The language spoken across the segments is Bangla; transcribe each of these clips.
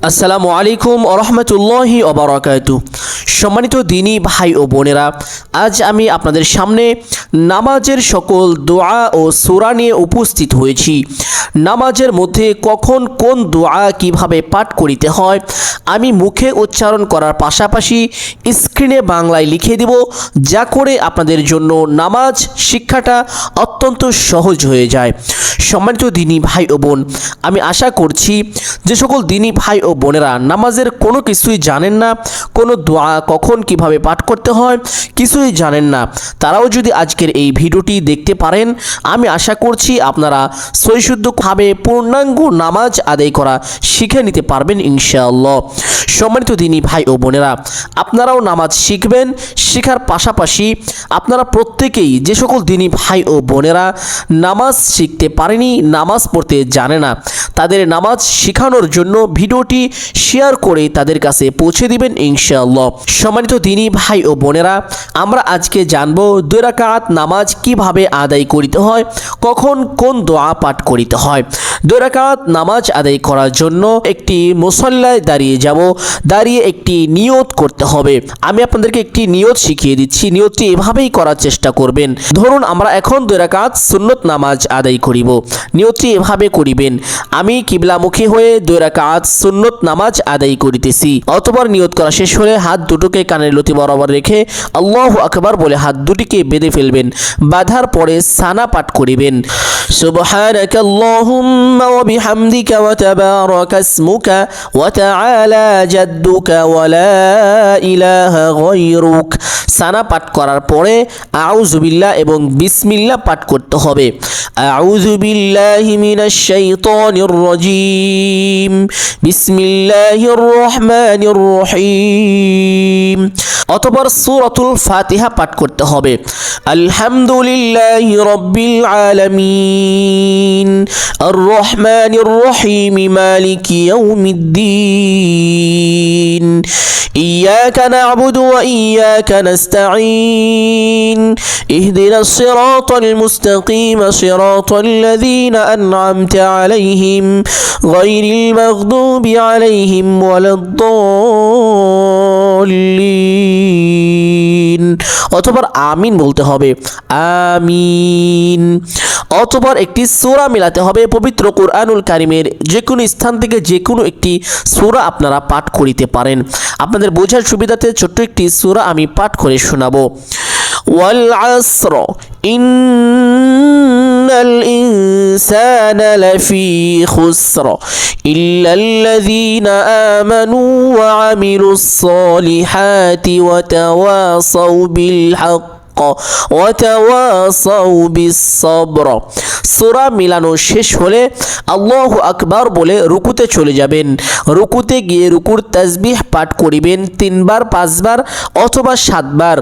আসসালামু আলাইকুম ওরহমতুল্লাহি ওবারাকাতু। সম্মানিত দিনী ভাই ও বোনেরা, আজ আমি আপনাদের সামনে নামাজের সকল দোয়া ও সূরা নিয়ে উপস্থিত হয়েছি। নামাজের মধ্যে কখন কোন দোয়া কিভাবে পাঠ করিতে হয় আমি মুখে উচ্চারণ করার পাশাপাশি স্ক্রিনে বাংলায় লিখে দেব, যা করে আপনাদের জন্য নামাজ শিক্ষাটা অত্যন্ত সহজ হয়ে যায়। সম্মানিত দিনী ভাই ও বোন, আমি আশা করছি যে সকল দিনী ভাই ও বোনেরা নামাজের কোনো কিছুই জানেন না, কোনো দোয়া কখন কিভাবে পাঠ করতে হয় কিছুই জানেন না, তারাও যদি আজকের এই ভিডিওটি দেখতে পারেন, আমি আশা করছি আপনারা সহিশুদ্ধভাবে পূর্ণাঙ্গ নামাজ আদায় করা শিখে নিতে পারবেন ইনশাআল্লাহ। সম্মানিত দিনী ভাই ও বোনেরা, আপনারাও নামাজ শিখবেন। শেখার পাশাপাশি আপনারা প্রত্যেকেই, যে সকল দিনী ভাই ও বোনেরা নামাজ শিখতে পারেনি, নামাজ পড়তে জানে না, তাদের নামাজ শেখানোর জন্য ভিডিওটি শেয়ার করে তাদের কাছে পৌঁছে দিবেন ইনশাআল্লাহ। সম্মানিত দিনী ভাই ও বোনেরা, আমরা আজকে জানবো 2 রাকাত নামাজ কিভাবে আদায় করিতে হয়, কখন কোন দোয়া পাঠ করিতে হয়। 2 রাকাত নামাজ আদায় করার জন্য একটি মুসল্লায় দাঁড়িয়ে যাব, দাঁড়িয়ে একটি নিয়ত করতে হবে। আমি আপনাদেরকে একটি নিয়ত শিখিয়ে দিচ্ছি, নিয়তটি এভাবেই করার চেষ্টা করবেন। ধরুন আমরা এখন 2 রাকাত সুন্নত নামাজ আদায় করিব, নিয়তটি এভাবে করিবেন, আমি কিবলামুখী হয়ে 2 রাকাত সুন্নত নামাজ আদায় করিতেছি। অতঃপর নিয়ত করা শেষ হলে হাত দুটোকে কানের লতি বরাবর রেখে আল্লাহু আকবার বলে হাত দুটিকে বেঁধে ফেলবেন। বাঁধার পরে সানা পাঠ করিবেন, সুবহানাকাল্লাহুম্মা ওয়া বিহামদিকা ওয়া তাবারাকা ইসমুকা ওয়া তাআলা জাদ্দুকা ওয়া লা ইলাহা গায়রুক। সানা পাঠ করার পরে আউযু বিল্লাহ এবং বিসমিল্লাহ পাঠ করতে হবে। আউযু বিল্লাহি মিনাশ শাইতানির রাজীম, বিসমিল্লাহির রহমানির রহিম। অতঃপর সূরাতুল ফাতিহা পাঠ করতে হবে। আলহামদুলিল্লাহি রাব্বিল আলামিন, আর রহমানির রহিম, মালিকি ইয়াউমিদ্দিন, ইয়াকা না'বুদু ওয়া ইয়াকা নাস্তাঈন, ইহদিনাস সিরাতাল মুস্তাকিম, সিরাতাল লাযীনা আন'আমতা আলাইহিম গায়রিল মাগদুবি আলাইহিম ওয়ালাদ-দাল্লিন। অতঃপর আমিন বলতে হবে, আমিন। অতঃপর একটি সূরা মিলাতে হবে। পবিত্র কুরআনুল কারীমের যে কোনো স্থান থেকে যে কোনো একটি সূরা আপনারা পাঠ করিতে পারেন। আপনাদের বোঝার সুবিধাতে ছোট্ট একটি সূরা আমি পাঠ করে শোনাবো। ওয়াল আসর ইন্নাল ইনসানা লাফি খুসর ইল্লাল্লাযীনা আমানু ওয়া আমিলুস সালিহাতি ওয়া তাওয়াসাউ বিল হক ওয়া তাওয়াসাউ বিস সবর। সূরা মিলানো শেষ হলে আল্লাহু আকবার বলে রুকুতে চলে যাবেন। রুকুতে গিয়ে রুকুর তাসবিহ পাঠ করিবেন 3 বার, 5 বার অথবা 7 বার।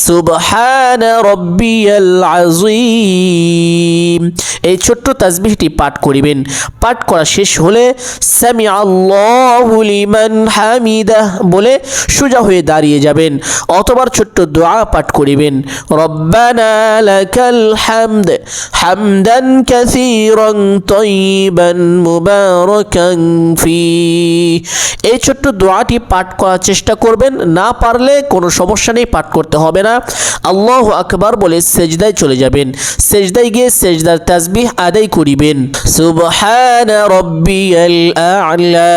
সুবহানা রাব্বিয়াল আযীম, এই ছোট্ট তাসবিহটি পাঠ করিবেন। পাঠ করা শেষ হলে সামিআল্লাহু লিমান হামিদাহ বলে সোজা হয়ে দাঁড়িয়ে যাবেন। অথবা ছোট্ট দোয়া পাঠ করিবেন, রব্বানা লাকাল হামদ হামদান কাসীরান তাইয়িবান মুবারাকান ফি। এই ছোট্ট দোয়াটি পাঠ করার চেষ্টা করবেন। না পারলে কোনো সমস্যা নেই, পাঠ করতে হবে না। আল্লাহু আকবার বলে সেজদায় চলে যাবেন। সেজদায় গিয়ে সেজদার তাসবিহ আদায় করিবেন, সুবহানা রাব্বিয়াল আ'লা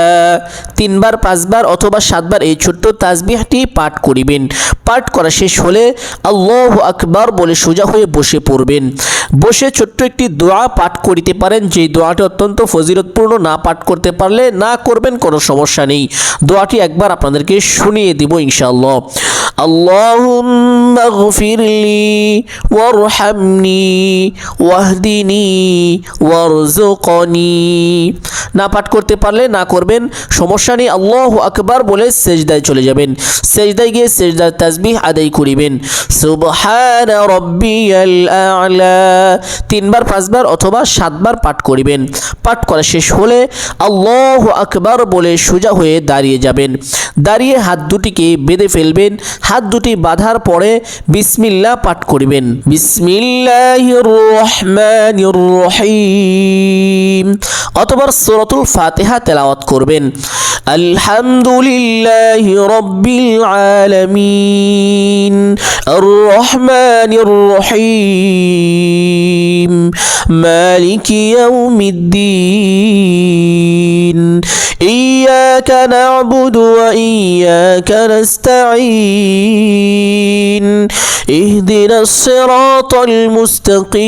3 বার, 5 বার অথবা 7 বার এই ছোট্ট তাসবিহটি পাঠ করিবেন। পাঠ করা শেষ হলে আল্লাহু আকবার বলে সোজা হয়ে বসে পড়বেন। বসে ছোট্ট একটি দোয়া পাঠ করিতে পারেন, যেই দোয়াটি অত্যন্ত ফজিলতপূর্ণ। না পাঠ করতে পারলে না করবেন, কোনো সমস্যা নেই। দোয়াটি একবার আপনাদেরকে শুনিয়ে দিব ইনশাআল্লাহ। আল্লাহুম্মা গফিরলি ওয়ারহামনি ওয়াহদিনি ওয়ারযুকনি। না পাঠ করতে পারলে না করবেন, সমস্যা নেই। আল্লাহু আকবার বলে সেজদায় চলে যাবেন। সেজদায় গিয়ে সেজদার তাসবিহ আদায় করিবেন, সুবহানা রাব্বিয়াল আ'লা 3 বার, 5 বার অথবা 7 বার পাঠ করিবেন। পাঠ করা শেষ হলে আল্লাহু আকবার বলে সোজা হয়ে দাঁড়িয়ে যাবেন। দাঁড়িয়ে হাত দুটিকে বেঁধে ফেলবেন। হাত দুটি বাঁধার পরে বিসমিল্লাহ পাঠ করিবেন, বিসমিল্লাহির রহমানির রহিম। অতঃপর সূরাতুল ফাতিহা তেলাওয়াত করবেন। আলহামদুলিল্লাহি রাব্বিল আলামিন আর রহমানির রহিম মালিকি ইয়াউমিদ্দিন ইয়্যাকা না'বুদু ওয়া ইয়্যাকা নাস্তাঈন ইহদিনাস সিরাতাল মুস্তাকিম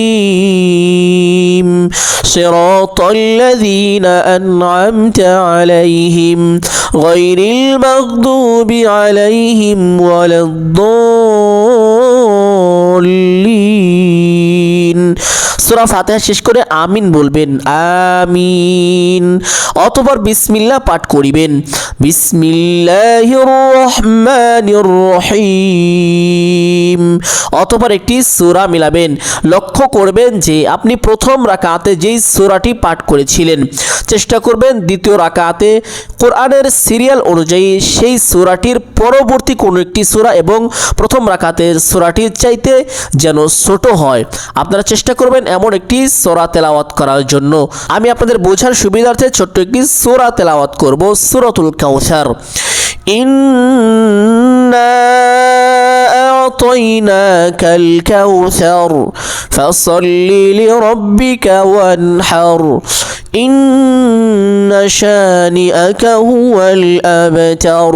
সিরাতাল লাযীনা আন'আমতা আলাইহিম গায়রিল মাগদুবি আলাইহিম ওয়ালাদ-দাল্লিন। সূরা ফাতিহা শেষ করে আমিন বলবেন, আমিন। অতঃপর বিসমিল্লাহ পাঠ করিবেন, বিসমিল্লাহির রহমানির রহিম। অতঃপর একটি সূরা মিলাবেন। লক্ষ্য করবেন যে আপনি প্রথম রাকাতে যেই সূরাটি পাঠ করেছিলেন, চেষ্টা করবেন দ্বিতীয় রাকাতে কোরআনের সিরিয়াল অনুযায়ী সেই সূরাটির পরবর্তী কোনো একটি সূরা এবং প্রথম রাকাতের সূরাটির চাইতে যেন ছোট হয়। আপনারা চেষ্টা করবেন এমন একটি সূরা তেলাওয়াত করার জন্য। আমি আপনাদের বোঝার সুবিধার্থে ছোট্ট একটি সূরা তেলাওয়াত করব, সূরাতুল কাউসার। ইন্না আ'তাইনাকাল কাউসার ফাসাল্লি লিরাব্বিকা ওয়ানহার ইন্না শানিআকা হুয়াল আবতার।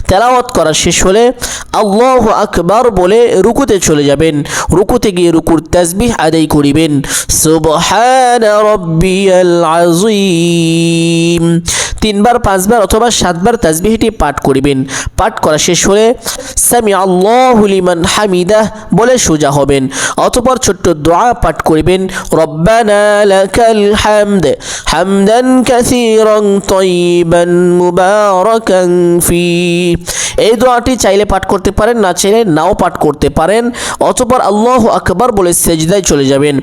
তেলাওয়াত করা শেষ হলে আল্লাহু আকবার বলে রুকুতে চলে যাবেন। রুকুতে গিয়ে রুকুর তাসবিহ আদায় করিবেন, সুবহানা রাব্বিয়াল আযীম। 3 বার 5 বার অথবা 7 বার তাসবিহটি পাঠ করিবেন। পাঠ করা শেষ হলে সামি আল্লাহু লিমান হামিদাহ বলে সোজা হবেন। অতঃপর ছোট্ট দোয়া পাঠ করিবেন, রব্বানা লাকাল হামদ হামদান কাসীরান তাইয়িবান মুবারাকান ফি। এই দোয়াটি চাইলে পাঠ করতে পারেন, না চাইলে নাও পাঠ করতে পারেন। অতঃপর আল্লাহু আকবার বলে সেজদায় চলে যাবেন।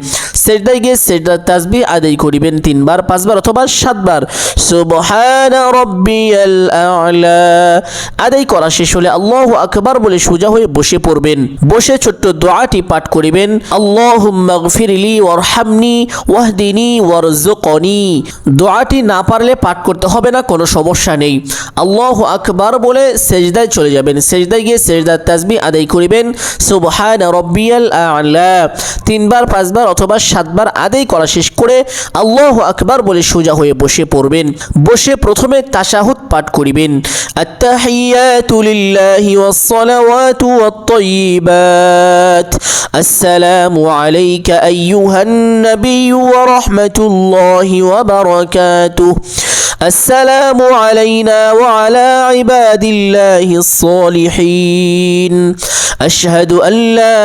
সেজদায় গিয়ে সেজদার তাসবিহ আদায় করিবেন 3 বার 5 বার অথবা 7 বার, সুবহানা রাব্বিয়াল আ'লা। আদায় করা শেষ হলে আল্লাহু আকবার বলে সোজা হয়ে বসে পড়বেন। বসে ছোট্ট দোয়াটি পাঠ করিবেন, আল্লাহুম্মা গফিরলি ওয়ারহামনি ওয়াহদিনি ওয়ারযুকনি। দোয়াটি না পারলে পাঠ করতে হবে না, কোনো সমস্যা নেই। আল্লাহু আকবার বলে সেজদায় চলে যাবেন। সেজদায় গিয়ে সেজদার তাসবিহ আদায় করিবেন, সুবহানা রাব্বিয়াল আ'লা। 3 বার 5 বার অথবা 7 বার আদায় করা শেষ করে আল্লাহু আকবার বলে সোজা হয়ে বসে পড়বেন। বসে প্রথমে তাশাহুদ পাঠ করিবেন, আত-তাহিয়াতু লিল্লাহি ওয়াস-সালাওয়াতু ওয়াত-তাইয়্যিবাত আসসালামু আলাইকা আইয়ুহান নাবিয়্যু ওয়া রাহমাতুল্লাহি ওয়া বারাকাতুহু আসসালামু আলাইনা ওয়া আলা ইবাদিল্লাহিস সালিহিন আশহাদু আল লা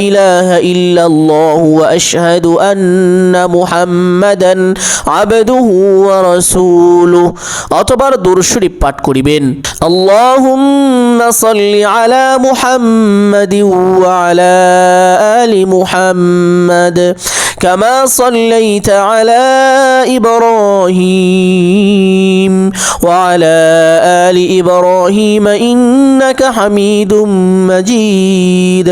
ইলাহা ইল্লাল্লাহু ওয়া আশহাদু আন্না মুহাম্মাদান আবদুহু ওয়া রাসূলুহু। অতঃপর দুরূদ শরীফ পাঠ করিবেন, আল্লাহুম্মা সাল্লি আলা মুহাম্মাদিন ওয়া আলা আলি মুহাম্মাদ কামা সাল্লাইতা আলা ইব্রাহিম ওয়া আলা আলি ইব্রাহিম ইন্নাকা হামিদুম মাজিদ।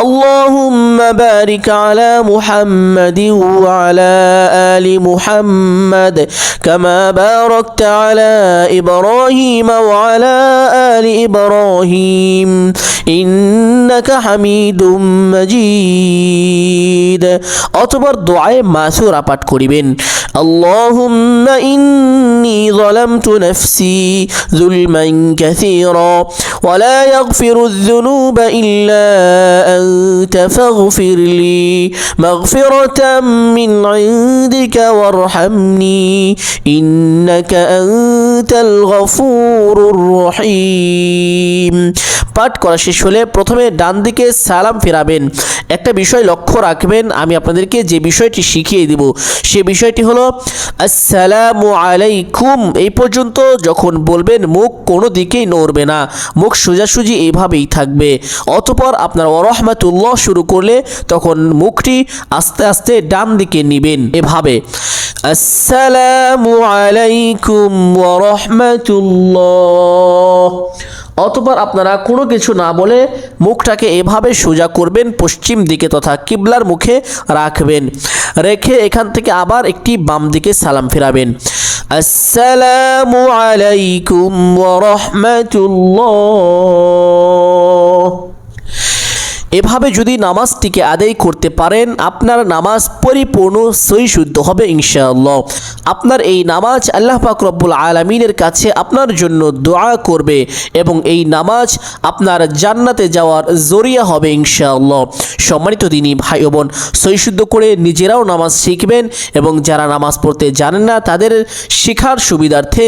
আল্লাহুম্মা বারিক আলা মুহাম্মাদিন ওয়া আলা আলি মুহাম্মাদ কামা বারাকতা আলা ইব্রাহিম ওয়া আলা আলি ইব্রাহিম ইন্নাকা হামিদুম মাজিদ। অতঃপর দোয়ায়ে মাসুরা পাঠ করিবেন, আল্লাহুম্মা ইন্নী যালামতু নাফসি যুলমান কাসীরা ওয়া লা ইয়াগফিরুয যুনুবা ইল্লা আনতা ফাগফিরলি মাগফিরাতাম মিন ইনদিকা ওয়ারহামনি ইন্নাকা আনতাল গফুরুর রহিম। পাঠ করা শেষ হলে প্রথমে ডান দিকে সালাম ফেরাবেন। একটা বিষয় লক্ষ্য রাখবেন, আমি আপনাদেরকে যে বিষয়টি শিখিয়ে দিব সে বিষয়টি হলো আসসালামু আলাইকুম। এই পর্যন্ত যখন বলবেন মুখ কোনো দিকেই নড়বে না, মুখ সোজাসুজি এইভাবেই থাকবে। অতঃপর আপনার ওয়া রাহমাতুল্লাহ শুরু করলে তখন মুখটি আস্তে আস্তে ডান দিকে নেবেন, এভাবে আসসালামু আলাইকুম ওয়া রাহমাতুল্লাহ। অতঃপর আপনারা কোনো কিছু না বলে মুখটাকে এভাবে সোজা করবেন, পশ্চিম দিকে তথা কিবলার মুখে রাখবেন। রেখে এখান থেকে আবার একটি বাম দিকে সালাম ফেরাবেন। আসসালামু আলাইকুম ওয়া রাহমাতুল্লাহ। এভাবে যদি নামাজটিকে আদায় করতে পারেন, আপনার নামাজ পরিপূর্ণ সহি শুদ্ধ হবে ইনশাআল্লাহ। আপনার এই নামাজ আল্লাহ পাক রব্বুল আলামিনের কাছে আপনার জন্য দোয়া করবে এবং এই নামাজ আপনার জান্নাতে যাওয়ার জরিয়া হবে ইনশাআল্লাহ। সম্মানিত দিনী ভাই ও বোন, সহি শুদ্ধ করে নিজেরাও নামাজ শিখবেন এবং যারা নামাজ পড়তে জানেন না তাদের শেখার সুবিধার্থে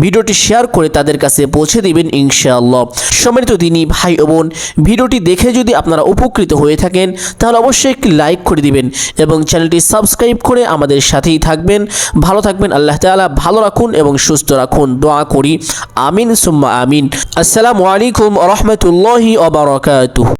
ভিডিওটি শেয়ার করে তাদের কাছে পৌঁছে দিবেন ইনশাআল্লাহ। সম্মানিত দিনী ভাই ও বোন, ভিডিওটি দেখে যদি আপনারা উপকৃত হয়ে থাকেন তাহলে অবশ্যই একটি লাইক করে দিবেন এবং চ্যানেলটি সাবস্ক্রাইব করে আমাদের সাথেই থাকবেন। ভালো থাকবেন, আল্লাহ তাআলা ভালো রাখুন এবং সুস্থ রাখুন, দোয়া করি আমিন সুম্মা আমিন। আসসালামু আলাইকুম ওয়া রাহমাতুল্লাহি ওয়া বারাকাতুহু।